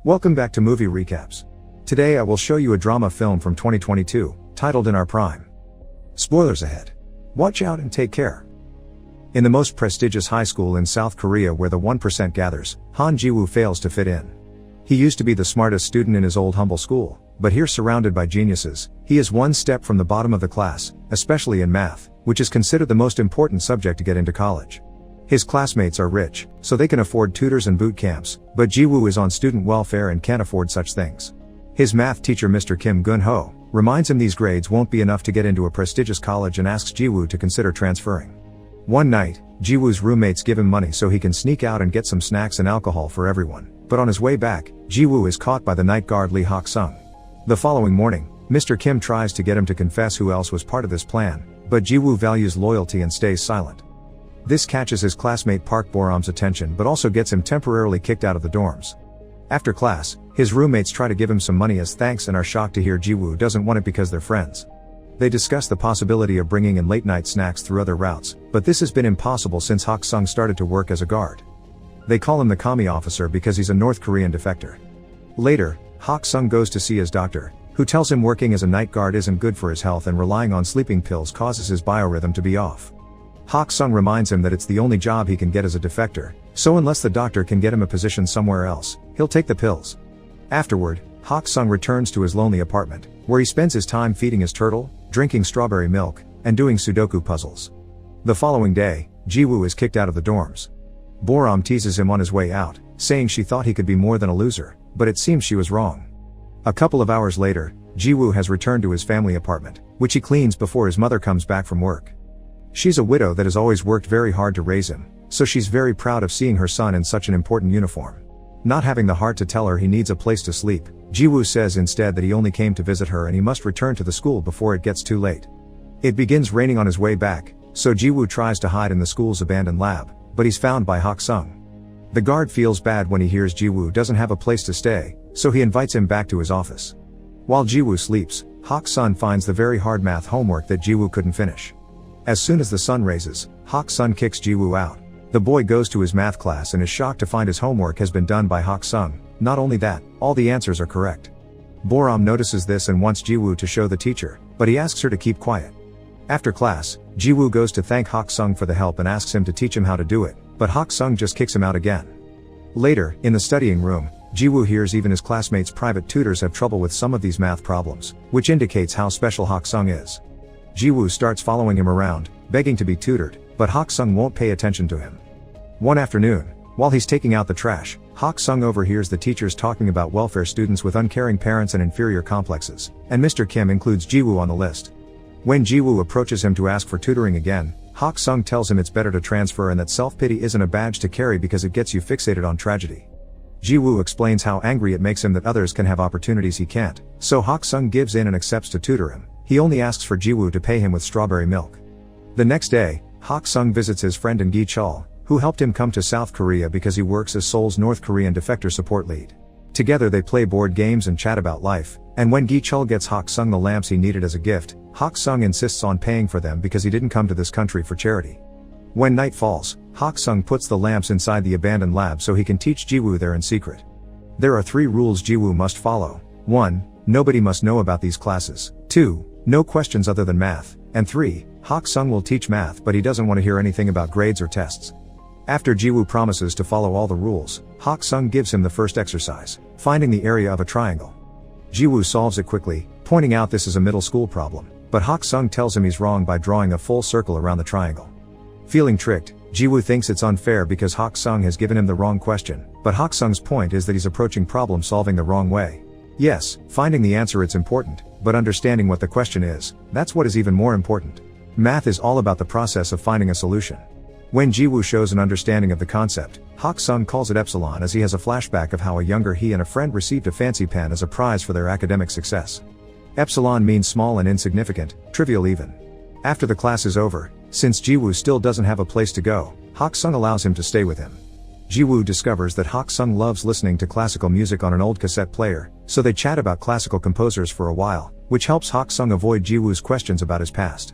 Welcome back to Movie Recaps. Today I will show you a drama film from 2022, titled In Our Prime. Spoilers ahead. Watch out and take care. In the most prestigious high school in South Korea where the 1% gathers, Han Ji-woo fails to fit in. He used to be the smartest student in his old humble school, but here surrounded by geniuses, he is one step from the bottom of the class, especially in math, which is considered the most important subject to get into college. His classmates are rich, so they can afford tutors and boot camps, but Ji-woo is on student welfare and can't afford such things. His math teacher Mr. Kim Gun-ho reminds him these grades won't be enough to get into a prestigious college and asks Ji-woo to consider transferring. One night, Ji-woo's roommates give him money so he can sneak out and get some snacks and alcohol for everyone, but on his way back, Ji-woo is caught by the night guard Lee Hak-sung. The following morning, Mr. Kim tries to get him to confess who else was part of this plan, but Ji-woo values loyalty and stays silent. This catches his classmate Park Boram's attention but also gets him temporarily kicked out of the dorms. After class, his roommates try to give him some money as thanks and are shocked to hear Ji-woo doesn't want it because they're friends. They discuss the possibility of bringing in late-night snacks through other routes, but this has been impossible since Hak-sung started to work as a guard. They call him the commie officer because he's a North Korean defector. Later, Hak-sung goes to see his doctor, who tells him working as a night guard isn't good for his health and relying on sleeping pills causes his biorhythm to be off. Hak-sung reminds him that it's the only job he can get as a defector, so unless the doctor can get him a position somewhere else, he'll take the pills. Afterward, Hak-sung returns to his lonely apartment, where he spends his time feeding his turtle, drinking strawberry milk, and doing Sudoku puzzles. The following day, Ji-woo is kicked out of the dorms. Boram teases him on his way out, saying she thought he could be more than a loser, but it seems she was wrong. A couple of hours later, Ji-woo has returned to his family apartment, which he cleans before his mother comes back from work. She's a widow that has always worked very hard to raise him, so she's very proud of seeing her son in such an important uniform. Not having the heart to tell her he needs a place to sleep, Ji-woo says instead that he only came to visit her and he must return to the school before it gets too late. It begins raining on his way back, so Ji-woo tries to hide in the school's abandoned lab, but he's found by Hak-sung. The guard feels bad when he hears Ji-woo doesn't have a place to stay, so he invites him back to his office. While Ji-woo sleeps, Hak-sung finds the very hard math homework that Ji-woo couldn't finish. As soon as the sun raises, Hak-sung kicks Ji-woo out. The boy goes to his math class and is shocked to find his homework has been done by Hak-sung. Not only that, all the answers are correct. Boram notices this and wants Ji-woo to show the teacher, but he asks her to keep quiet. After class, Ji-woo goes to thank Hak-sung for the help and asks him to teach him how to do it, but Hak-sung just kicks him out again. Later, in the studying room, Ji-woo hears even his classmates' private tutors have trouble with some of these math problems, which indicates how special Hak-sung is. Ji-woo starts following him around, begging to be tutored, but Hak-sung won't pay attention to him. One afternoon, while he's taking out the trash, Hak-sung overhears the teachers talking about welfare students with uncaring parents and inferior complexes, and Mr. Kim includes Ji-woo on the list. When Ji-woo approaches him to ask for tutoring again, Hak-sung tells him it's better to transfer and that self-pity isn't a badge to carry because it gets you fixated on tragedy. Ji-woo explains how angry it makes him that others can have opportunities he can't, so Hak-sung gives in and accepts to tutor him. He only asks for Ji-woo to pay him with strawberry milk. The next day, Hak-sung visits his friend In Gi-chul, who helped him come to South Korea because he works as Seoul's North Korean defector support lead. Together they play board games and chat about life, and when Gi-chul gets Hak-sung the lamps he needed as a gift, Hak-sung insists on paying for them because he didn't come to this country for charity. When night falls, Hak-sung puts the lamps inside the abandoned lab so he can teach Ji-woo there in secret. There are 3 rules Ji-woo must follow. 1. Nobody must know about these classes. 2. No questions other than math. And 3. Hak-sung will teach math but he doesn't want to hear anything about grades or tests. After Ji-woo promises to follow all the rules, Hak-sung gives him the first exercise, finding the area of a triangle. Ji-woo solves it quickly, pointing out this is a middle school problem, but Hak-sung tells him he's wrong by drawing a full circle around the triangle. Feeling tricked, Ji-woo thinks it's unfair because Hak-sung has given him the wrong question, but Hak-sung's point is that he's approaching problem solving the wrong way. Yes, finding the answer it's important, but understanding what the question is, that's what is even more important. Math is all about the process of finding a solution. When Ji-woo shows an understanding of the concept, Hak-sung calls it Epsilon as he has a flashback of how a younger he and a friend received a fancy pen as a prize for their academic success. Epsilon means small and insignificant, trivial even. After the class is over, since Ji-woo still doesn't have a place to go, Hak-sung allows him to stay with him. Ji-woo discovers that Hak-sung loves listening to classical music on an old cassette player, so they chat about classical composers for a while, which helps Hak-sung avoid Ji-woo's questions about his past.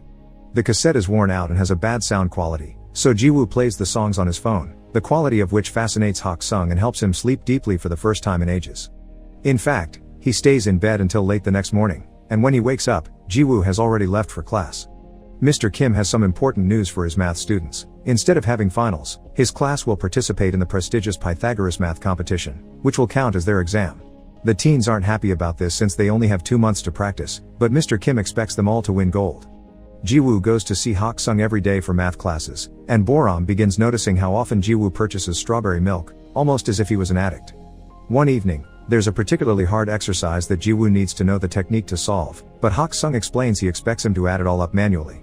The cassette is worn out and has a bad sound quality, so Ji-woo plays the songs on his phone, the quality of which fascinates Hak-sung and helps him sleep deeply for the first time in ages. In fact, he stays in bed until late the next morning, and when he wakes up, Jiwoo has already left for class. Mr. Kim has some important news for his math students. Instead of having finals, his class will participate in the prestigious Pythagoras math competition, which will count as their exam. The teens aren't happy about this since they only have 2 months to practice, but Mr. Kim expects them all to win gold. Jiwoo goes to see Hak-sung every day for math classes, and Boram begins noticing how often Jiwoo purchases strawberry milk, almost as if he was an addict. One evening, there's a particularly hard exercise that Jiwoo needs to know the technique to solve, but Hak-sung explains he expects him to add it all up manually.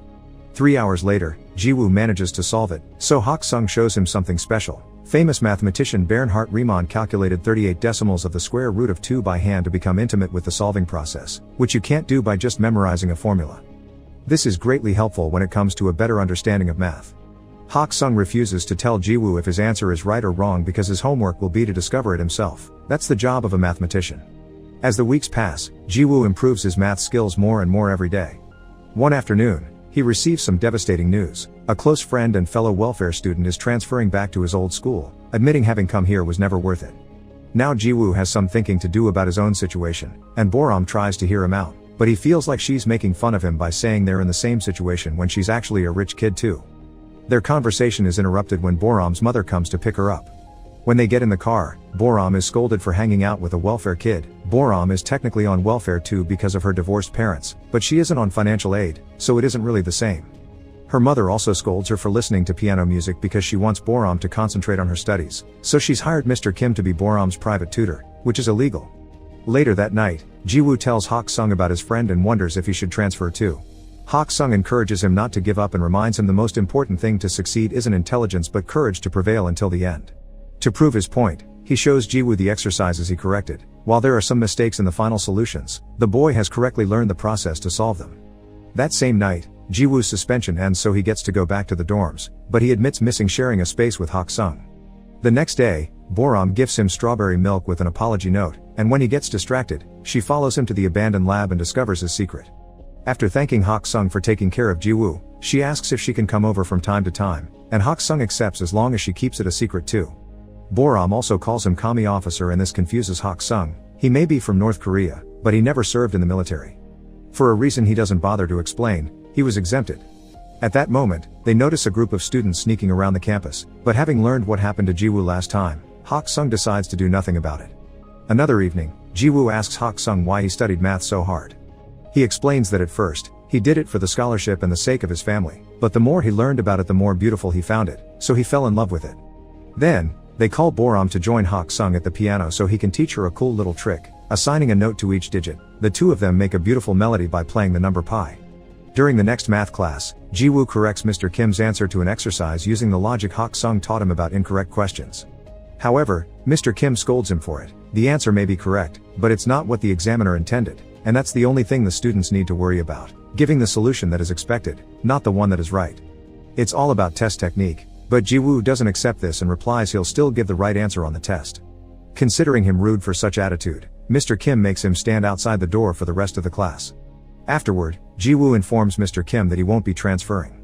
3 hours later, Jiwoo manages to solve it, so Hak-sung shows him something special. Famous mathematician Bernhard Riemann calculated 38 decimals of the square root of 2 by hand to become intimate with the solving process, which you can't do by just memorizing a formula. This is greatly helpful when it comes to a better understanding of math. Hak-sung refuses to tell Jiwoo if his answer is right or wrong because his homework will be to discover it himself. That's the job of a mathematician. As the weeks pass, Jiwoo improves his math skills more and more every day. One afternoon, he receives some devastating news. A close friend and fellow welfare student is transferring back to his old school, admitting having come here was never worth it. Now Jiwoo has some thinking to do about his own situation, and Boram tries to hear him out, but he feels like she's making fun of him by saying they're in the same situation when she's actually a rich kid too. Their conversation is interrupted when Boram's mother comes to pick her up. When they get in the car, Boram is scolded for hanging out with a welfare kid. Boram is technically on welfare too because of her divorced parents, but she isn't on financial aid, so it isn't really the same. Her mother also scolds her for listening to piano music because she wants Boram to concentrate on her studies, so she's hired Mr. Kim to be Boram's private tutor, which is illegal. Later that night, Jiwoo tells Hak-sung about his friend and wonders if he should transfer too. Hak-sung encourages him not to give up and reminds him the most important thing to succeed isn't intelligence but courage to prevail until the end. To prove his point, he shows Jiwoo the exercises he corrected. While there are some mistakes in the final solutions, the boy has correctly learned the process to solve them. That same night, Jiwoo's suspension ends so he gets to go back to the dorms, but he admits missing sharing a space with Hak-sung. The next day, Boram gifts him strawberry milk with an apology note, and when he gets distracted, she follows him to the abandoned lab and discovers his secret. After thanking Hak-sung for taking care of Jiwoo, she asks if she can come over from time to time, and Hak-sung accepts as long as she keeps it a secret too. Boram also calls him Kami officer and this confuses Hak-sung. He may be from North Korea, but he never served in the military. For a reason he doesn't bother to explain, he was exempted. At that moment, they notice a group of students sneaking around the campus, but having learned what happened to Jiwoo last time, Hak-sung decides to do nothing about it. Another evening, Jiwoo asks Hak-sung why he studied math so hard. He explains that at first, he did it for the scholarship and the sake of his family, but the more he learned about it the more beautiful he found it, so he fell in love with it. Then, they call Boram to join Hak-sung at the piano so he can teach her a cool little trick, assigning a note to each digit. The two of them make a beautiful melody by playing the number pi. During the next math class, Jiwoo corrects Mr. Kim's answer to an exercise using the logic Hak-sung taught him about incorrect questions. However, Mr. Kim scolds him for it. The answer may be correct, but it's not what the examiner intended, and that's the only thing the students need to worry about, giving the solution that is expected, not the one that is right. It's all about test technique, but Jiwoo doesn't accept this and replies he'll still give the right answer on the test. Considering him rude for such attitude, Mr. Kim makes him stand outside the door for the rest of the class. Afterward, Jiwoo informs Mr. Kim that he won't be transferring.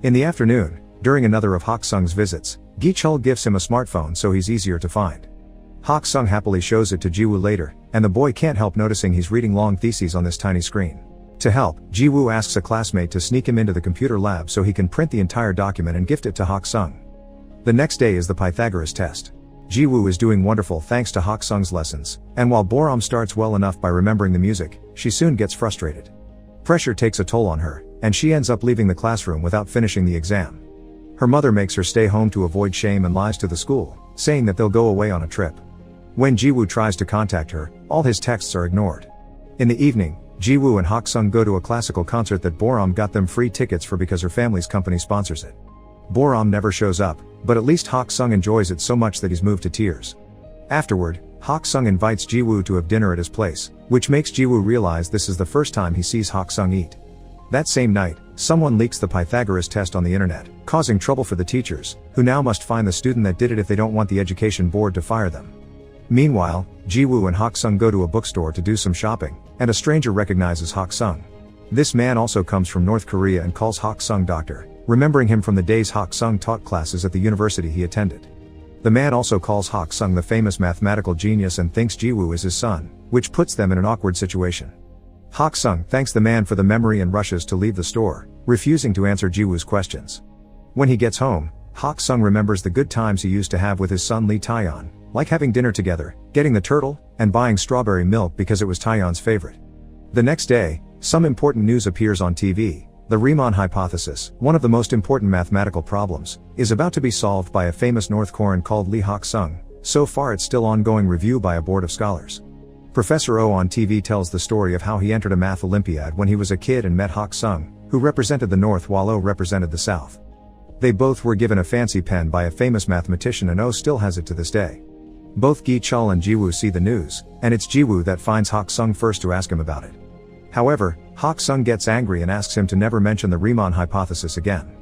In the afternoon, during another of Hak-sung's visits, Gi-chul gifts him a smartphone so he's easier to find. Hak-sung happily shows it to Jiwoo later, and the boy can't help noticing he's reading long theses on this tiny screen. To help, Jiwoo asks a classmate to sneak him into the computer lab so he can print the entire document and gift it to Hak-sung. The next day is the Pythagoras test. Jiwoo is doing wonderful thanks to Hak-sung's lessons, and while Boram starts well enough by remembering the music, she soon gets frustrated. Pressure takes a toll on her, and she ends up leaving the classroom without finishing the exam. Her mother makes her stay home to avoid shame and lies to the school, saying that they'll go away on a trip. When Jiwoo tries to contact her, all his texts are ignored. In the evening, Jiwoo and Hak-sung go to a classical concert that Boram got them free tickets for because her family's company sponsors it. Boram never shows up, but at least Hak-sung enjoys it so much that he's moved to tears. Afterward, Hak-sung invites Jiwoo to have dinner at his place, which makes Jiwoo realize this is the first time he sees Hak-sung eat. That same night, someone leaks the Pythagoras test on the internet, causing trouble for the teachers, who now must find the student that did it if they don't want the education board to fire them. Meanwhile, Jiwoo and Hak-sung go to a bookstore to do some shopping, and a stranger recognizes Hak-sung. This man also comes from North Korea and calls Hak-sung doctor, remembering him from the days Hak-sung taught classes at the university he attended. The man also calls Hak Sung the famous mathematical genius and thinks Jiwoo is his son, which puts them in an awkward situation. Hak Sung thanks the man for the memory and rushes to leave the store, refusing to answer Jiwoo's questions. When he gets home, Hak Sung remembers the good times he used to have with his son Lee Taeyeon, like having dinner together, getting the turtle, and buying strawberry milk because it was Taeyeon's favorite. The next day, some important news appears on TV. The Riemann hypothesis, one of the most important mathematical problems, is about to be solved by a famous North Korean called Lee Hak Sung. So far it's still ongoing review by a board of scholars. Professor Oh on TV tells the story of how he entered a math Olympiad when he was a kid and met Hak Sung, who represented the North while Oh represented the South. They both were given a fancy pen by a famous mathematician and Oh still has it to this day. Both Gi Chul and Jiwoo see the news, and it's Jiwoo that finds Hak Sung first to ask him about it. However, Hak Sung gets angry and asks him to never mention the Riemann hypothesis again.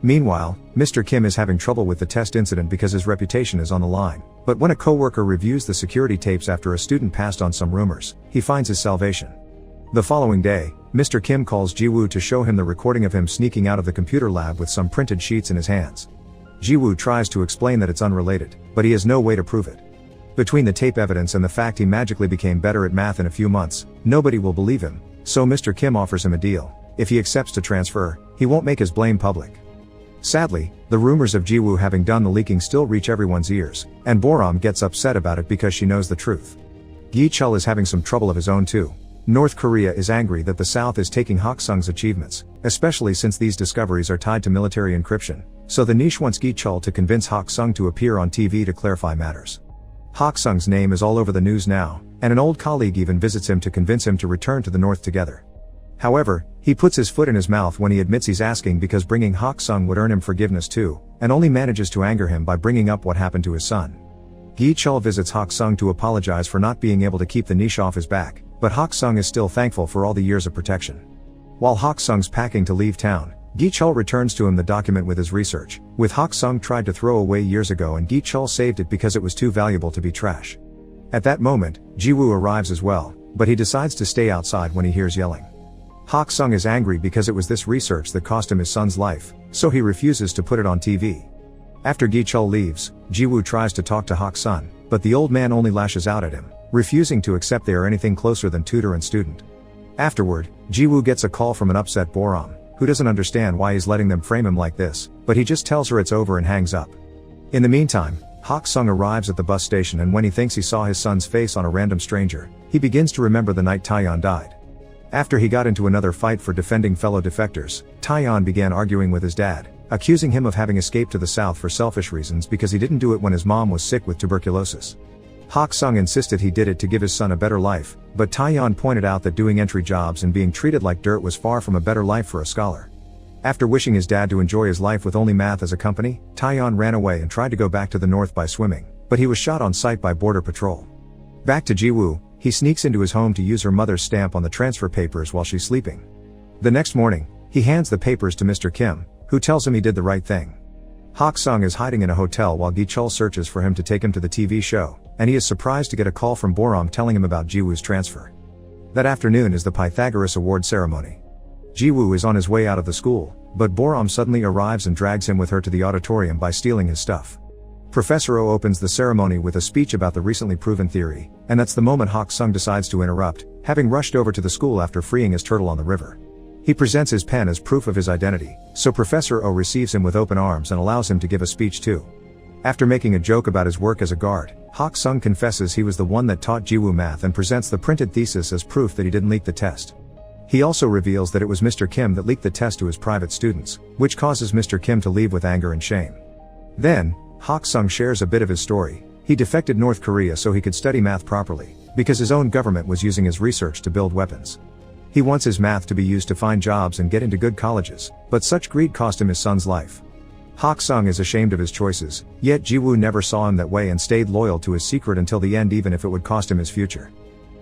Meanwhile, Mr. Kim is having trouble with the test incident because his reputation is on the line, but when a coworker reviews the security tapes after a student passed on some rumors, he finds his salvation. The following day, Mr. Kim calls Jiwoo to show him the recording of him sneaking out of the computer lab with some printed sheets in his hands. Jiwoo tries to explain that it's unrelated, but he has no way to prove it. Between the tape evidence and the fact he magically became better at math in a few months, nobody will believe him, so Mr. Kim offers him a deal. If he accepts to transfer, he won't make his blame public. Sadly, the rumors of Jiwoo having done the leaking still reach everyone's ears, and Boram gets upset about it because she knows the truth. Gi Chul is having some trouble of his own too. North Korea is angry that the South is taking Hak Sung's achievements, especially since these discoveries are tied to military encryption, so the niche wants Gi Chul to convince Hak Sung to appear on TV to clarify matters. Hak Sung's name is all over the news now, and an old colleague even visits him to convince him to return to the North together. However, he puts his foot in his mouth when he admits he's asking because bringing Hak Sung would earn him forgiveness too, and only manages to anger him by bringing up what happened to his son. Gi Chul visits Hak Sung to apologize for not being able to keep the niche off his back, but Hak Sung is still thankful for all the years of protection. While Hak Sung's packing to leave town, Gi Chul returns to him the document with his research, which Hak Sung tried to throw away years ago and Gi Chul saved it because it was too valuable to be trash. At that moment, Jiwoo arrives as well, but he decides to stay outside when he hears yelling. Hak Sung is angry because it was this research that cost him his son's life, so he refuses to put it on TV. After Gi Chul leaves, Jiwoo tries to talk to Hak Sung, but the old man only lashes out at him, refusing to accept they are anything closer than tutor and student. Afterward, Jiwoo gets a call from an upset Boram, who doesn't understand why he's letting them frame him like this, but he just tells her it's over and hangs up. In the meantime, Hak Sung arrives at the bus station and when he thinks he saw his son's face on a random stranger, he begins to remember the night Taeyeon died. After he got into another fight for defending fellow defectors, Taeyeon began arguing with his dad, accusing him of having escaped to the south for selfish reasons because he didn't do it when his mom was sick with tuberculosis. Hak Sung insisted he did it to give his son a better life, but Taeyeon pointed out that doing entry jobs and being treated like dirt was far from a better life for a scholar. After wishing his dad to enjoy his life with only math as a company, Taeyeon ran away and tried to go back to the north by swimming, but he was shot on sight by border patrol. Back to Jiwoo, he sneaks into his home to use her mother's stamp on the transfer papers while she's sleeping. The next morning, he hands the papers to Mr. Kim, who tells him he did the right thing. Hak Sung is hiding in a hotel while Gi Chul searches for him to take him to the TV show, and he is surprised to get a call from Boram telling him about Jiwoo's transfer. That afternoon is the Pythagoras Award ceremony. Jiwoo is on his way out of the school, but Boram suddenly arrives and drags him with her to the auditorium by stealing his stuff. Professor Oh opens the ceremony with a speech about the recently proven theory, and that's the moment Hak Sung decides to interrupt, having rushed over to the school after freeing his turtle on the river. He presents his pen as proof of his identity, so Professor Oh receives him with open arms and allows him to give a speech too. After making a joke about his work as a guard, Hak Sung confesses he was the one that taught Jiwoo math and presents the printed thesis as proof that he didn't leak the test. He also reveals that it was Mr. Kim that leaked the test to his private students, which causes Mr. Kim to leave with anger and shame. Then, Hak Sung shares a bit of his story. He defected North Korea so he could study math properly, because his own government was using his research to build weapons. He wants his math to be used to find jobs and get into good colleges, but such greed cost him his son's life. Hak Sung is ashamed of his choices, yet Jiwoo never saw him that way and stayed loyal to his secret until the end even if it would cost him his future.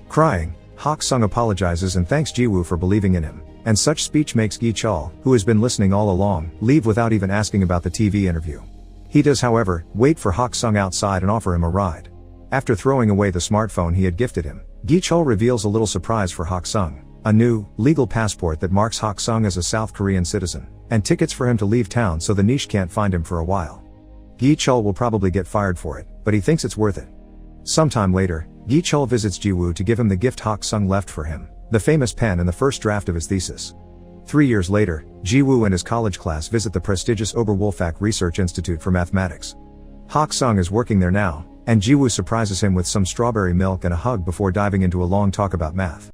Crying, Hak Sung apologizes and thanks Jiwoo for believing in him, and such speech makes Gi Chul, who has been listening all along, leave without even asking about the TV interview. He does however, wait for Hak Sung outside and offer him a ride. After throwing away the smartphone he had gifted him, Gi Chul reveals a little surprise for Hak Sung, a new, legal passport that marks Hak Sung as a South Korean citizen, and tickets for him to leave town so the niche can't find him for a while. Gi Chul will probably get fired for it, but he thinks it's worth it. Sometime later, Gi Chul visits Jiwoo to give him the gift Hak Sung left for him, the famous pen and the first draft of his thesis. 3 years later, Jiwoo and his college class visit the prestigious Oberwolfach Research Institute for Mathematics. Hak Sung is working there now, and Jiwoo surprises him with some strawberry milk and a hug before diving into a long talk about math.